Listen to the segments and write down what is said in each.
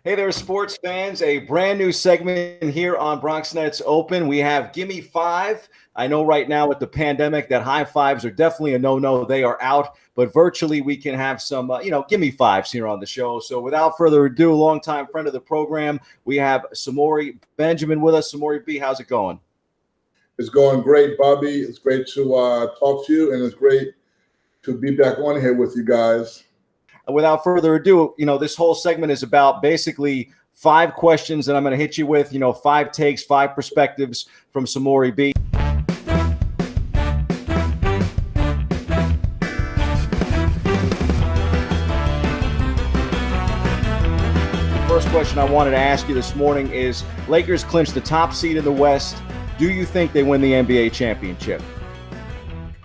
Hey there, sports fans. A brand new segment here on Bronx Nets Open. We have Gimme Five. I know right now with the pandemic that high fives are definitely a no-no. They are out, but virtually we can have some, Gimme Fives here on the show. So without further ado, longtime friend of the program, we have Samori Benjamin with us. Samori B, how's it going? It's going great, Bobby. It's great to talk to you, and it's great to be back on here with you guys. Without further ado, this whole segment is about basically five questions that I'm going to hit you with, five takes, five perspectives from Samori B. First question I wanted to ask you this morning is Lakers clinched the top seed in the West. Do you think they win the NBA championship?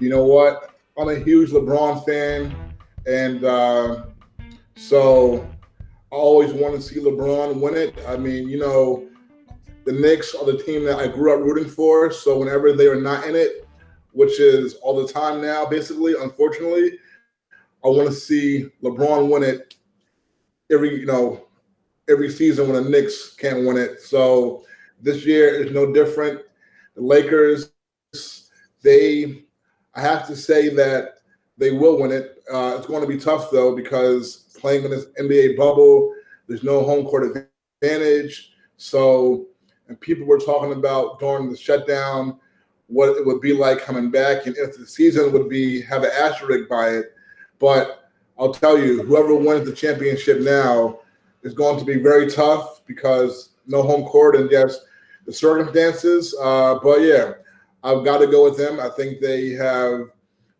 You know what? I'm a huge LeBron fan, and so I always want to see LeBron win it. I mean, the Knicks are the team that I grew up rooting for, so whenever they are not in it, which is all the time now, basically, unfortunately, I want to see LeBron win it every season when the Knicks can't win it. So this year is no different. The Lakers, I have to say that they will win it. It's going to be tough, though, because playing in this NBA bubble, there's no home court advantage. So, and people were talking about during the shutdown what it would be like coming back and if the season would have an asterisk by it. But I'll tell you, whoever wins the championship now is going to be very tough because no home court and yes, the circumstances. But yeah, I've got to go with them. I think they have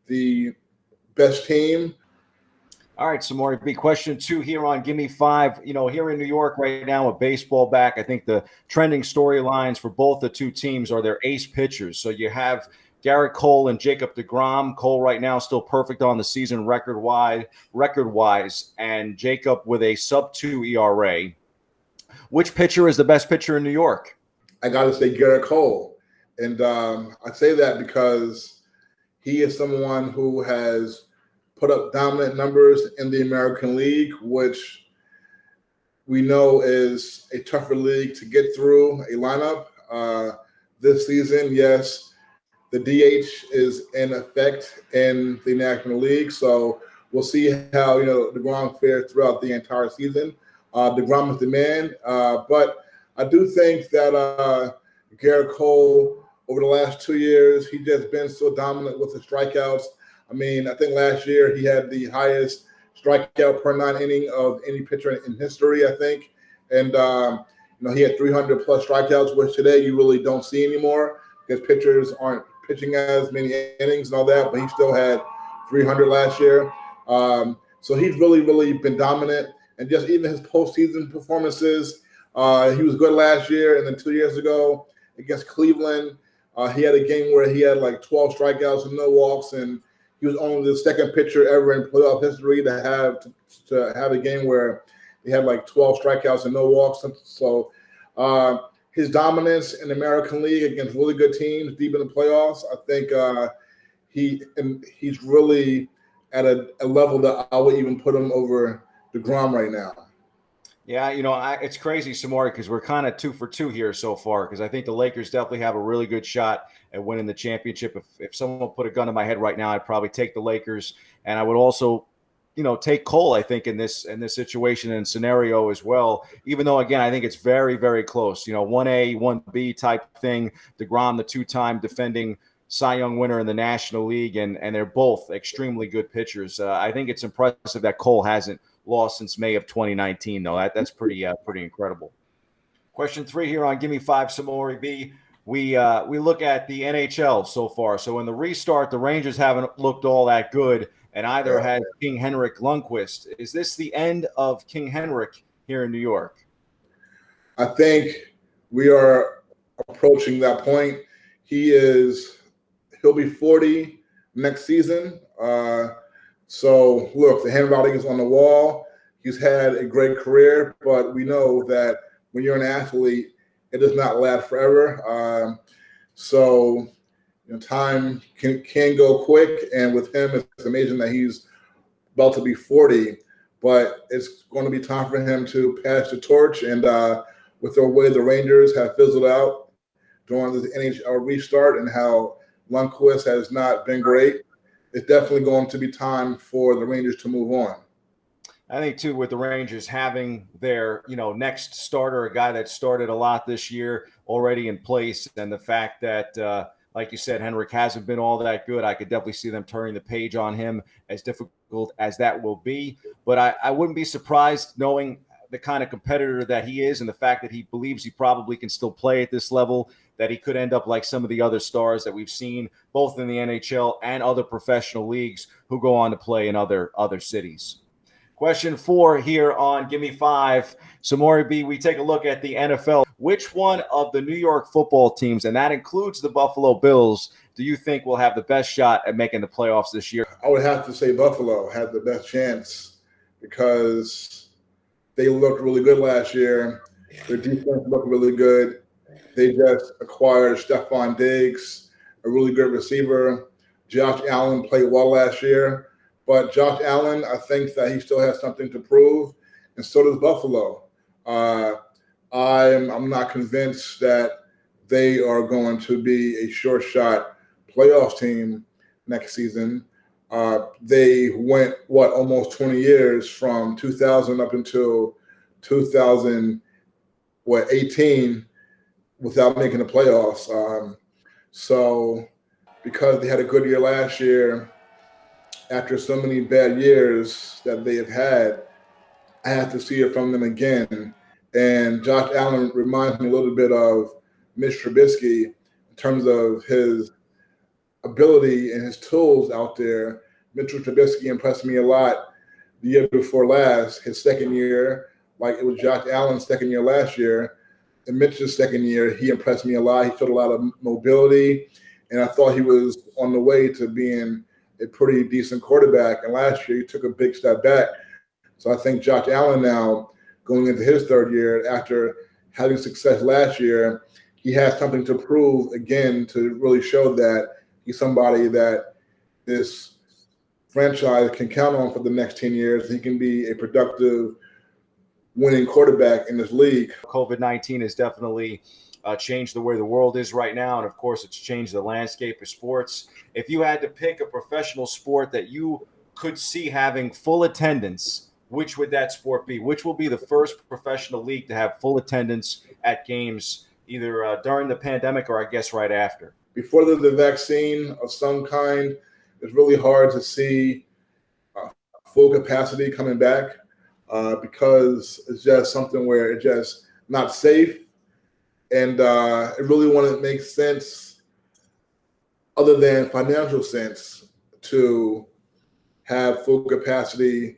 the best team. All right, Samori B. Question 2 here on Gimme Five. Here in New York right now with baseball back, I think the trending storylines for both the two teams are their ace pitchers. So you have Gerrit Cole and Jacob DeGrom. Cole right now still perfect on the season record-wise, and Jacob with a sub-2 ERA. Which pitcher is the best pitcher in New York? I got to say Gerrit Cole. And I say that because he is someone who has put up dominant numbers in the American League, which we know is a tougher league to get through a lineup. This season, yes, the DH is in effect in the National League, so we'll see how DeGrom fares throughout the entire season. DeGrom is the man, but I do think that Gerrit Cole, over the last 2 years, he's just been so dominant with the strikeouts. I mean, I think last year he had the highest strikeout per 9 inning of any pitcher in history, I think. And, he had 300 plus strikeouts, which today you really don't see anymore because pitchers aren't pitching as many innings and all that, but he still had 300 last year. So he's really, really been dominant. And just even his postseason performances, he was good last year. And then 2 years ago against Cleveland, he had a game where he had like 12 strikeouts and no walks, and he was only the second pitcher ever in playoff history to have a game where he had like 12 strikeouts and no walks. So his dominance in the American League against really good teams deep in the playoffs, I think he's really at a level that I would even put him over DeGrom right now. Yeah, it's crazy, Samori, because we're kind of 2 for 2 here so far, because I think the Lakers definitely have a really good shot at winning the championship. If someone put a gun to my head right now, I'd probably take the Lakers, and I would also, take Cole, I think, in this situation and scenario as well, even though, again, I think it's very, very close. 1A, 1B type thing. DeGrom, the 2-time defending Cy Young winner in the National League, and they're both extremely good pitchers. I think it's impressive that Cole hasn't lost since May of 2019, though. That's pretty incredible. Question 3 here on Gimme Five, Samori B. We look at the NHL so far. So in the restart, the Rangers haven't looked all that good, and either has King Henrik Lundqvist. Is this the end of King Henrik here in New York? I think we are approaching that point. He'll be 40 next season. So, look, the handwriting is on the wall. He's had a great career, but we know that when you're an athlete, it does not last forever. Time can go quick, and with him, it's amazing that he's about to be 40. but it's going to be time for him to pass the torch. And with the way the Rangers have fizzled out during the NHL restart and how Lundqvist has not been great, it's definitely going to be time for the Rangers to move on. I think too, with the Rangers having their, next starter, a guy that started a lot this year already in place, and the fact that, like you said, Henrik hasn't been all that good, I could definitely see them turning the page on him, as difficult as that will be. But I wouldn't be surprised, knowing the kind of competitor that he is and the fact that he believes he probably can still play at this level, that he could end up like some of the other stars that we've seen both in the NHL and other professional leagues who go on to play in other cities. Question 4 here on Gimme 5. Samori B, we take a look at the NFL. Which one of the New York football teams, and that includes the Buffalo Bills, do you think will have the best shot at making the playoffs this year? I would have to say Buffalo had the best chance because they looked really good last year. Their defense looked really good. They just acquired Stephon Diggs, a really good receiver. Josh Allen played well last year. But Josh Allen, I think that he still has something to prove, and so does Buffalo. I'm not convinced that they are going to be a sure shot playoff team next season. They went, almost 20 years from 2000 up until 2018 without making the playoffs. So because they had a good year last year, after so many bad years that they have had, I have to see it from them again. And Josh Allen reminds me a little bit of Mitch Trubisky in terms of his ability and his tools out there. Mitchell Trubisky impressed me a lot the year before last, his second year, like it was Josh Allen's second year last year. In Mitchell's second year, he impressed me a lot. He showed a lot of mobility, and I thought he was on the way to being a pretty decent quarterback. And last year, he took a big step back. So I think Josh Allen now, going into his third year, after having success last year, he has something to prove again to really show that he's somebody that this franchise can count on for the next 10 years. He can be a productive, winning quarterback in this league. COVID-19 has definitely changed the way the world is right now. And of course, it's changed the landscape of sports. If you had to pick a professional sport that you could see having full attendance, which would that sport be? Which will be the first professional league to have full attendance at games, either during the pandemic or I guess right after? Before there's a vaccine of some kind, it's really hard to see full capacity coming back because it's just something where it's just not safe. And it really wouldn't make sense, other than financial sense, to have full capacity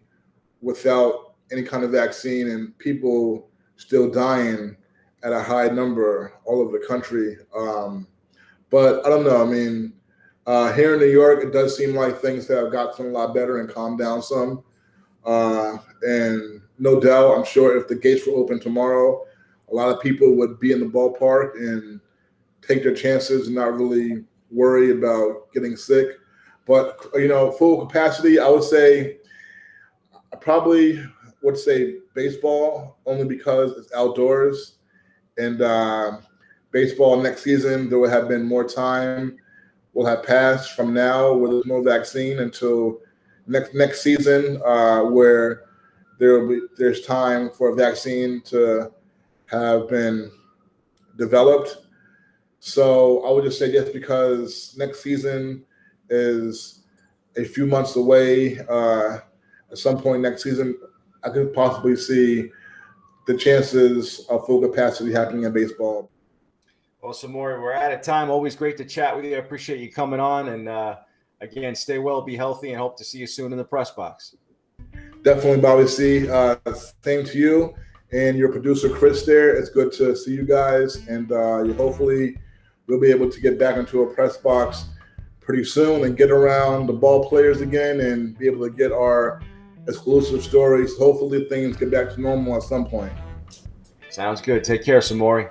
without any kind of vaccine and people still dying at a high number all over the country. But I don't know. I mean, here in New York, it does seem like things have gotten a lot better and calmed down some. And no doubt, I'm sure if the gates were open tomorrow, a lot of people would be in the ballpark and take their chances and not really worry about getting sick. But, full capacity, I would say, I probably would say baseball, only because it's outdoors. And baseball next season, there will have been more time will have passed from now where there's no vaccine until next season, where there's time for a vaccine to have been developed. So I would just say yes, because next season is a few months away. At some point next season, I could possibly see the chances of full capacity happening in baseball. Well, Samori, we're out of time. Always great to chat with you. I appreciate you coming on. And again, stay well, be healthy, and hope to see you soon in the press box. Definitely, Bobby C. Same to you and your producer, Chris, there. It's good to see you guys. And hopefully we'll be able to get back into a press box pretty soon and get around the ball players again and be able to get our exclusive stories. Hopefully things get back to normal at some point. Sounds good. Take care, Samori.